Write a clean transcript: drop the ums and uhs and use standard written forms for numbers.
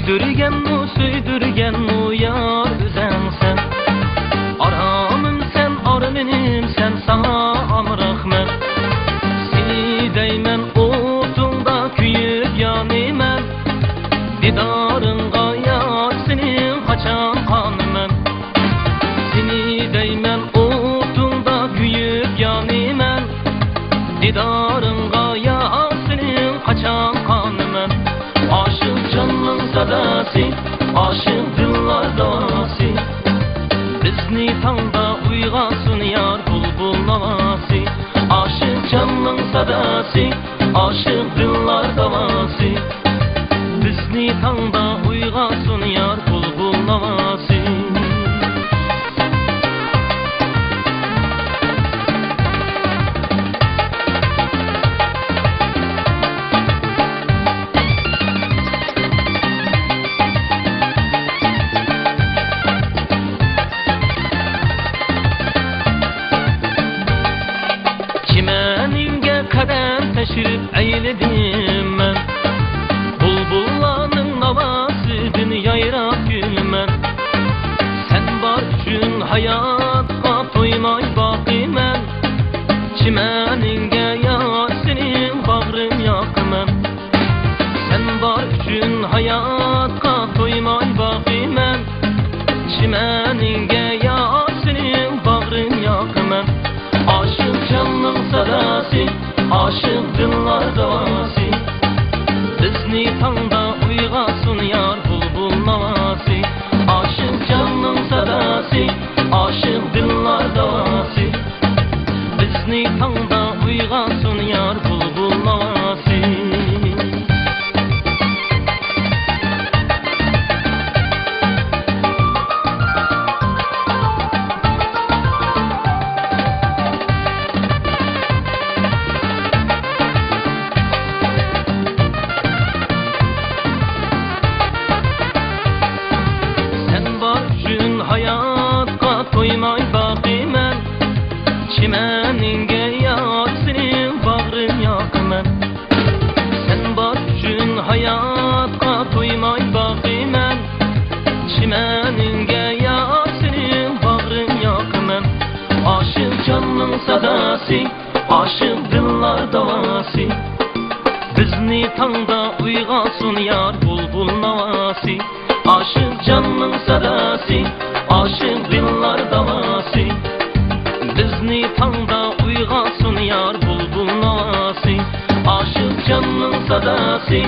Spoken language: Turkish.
Süydürgen mu yar güzel sen. Aramım sen, armenim sen, sana amrahmet. Seni değmen otunda küyüp yanımen. Didarınga yar senin kaçan kanımem. Seni değmen otunda küyüp yanımen. Didarınga yar senin kaçan kanımem. Aşık canın sadası, aşık dillar davası. Bizni tanda uygasın yar bulbul navası. Aşık canın sadası, aşık dillar davası. Bizni tanda uygasın yar bulbul navası. Kadem teşrif eyledim ben. Bulbullarının navasıdın yayrap gülmen. Sen var üçün hayatqa toymay bakımen. Çimeninge yar senin bağrım yakımen. Sen var üçün hayatqa toymay bakımen. Çimeninge yar senin bağrım yakımen. Aşık canın sadası, aşık dillar davası. Bizni tanda uygasın yar bulbul navası. Aşık canın sadası, aşık dillar davası. Bizni tanda uygasın yar bulbul navası. Hayatqa toymay bakımen. Çimeninge yar senin bağrım yakımen. Sen bar üçün hayatqa toymay bakımen. Çimeninge yar senin bağrım yakımen. Aşık canın sadası, aşık dillar davası. Bizni tanda uygasın yar bulbul navası. Aşık canın sadası, aşık dillar davası. Bizni tanda uygasın yar bulbul navası. Aşık canın sadası,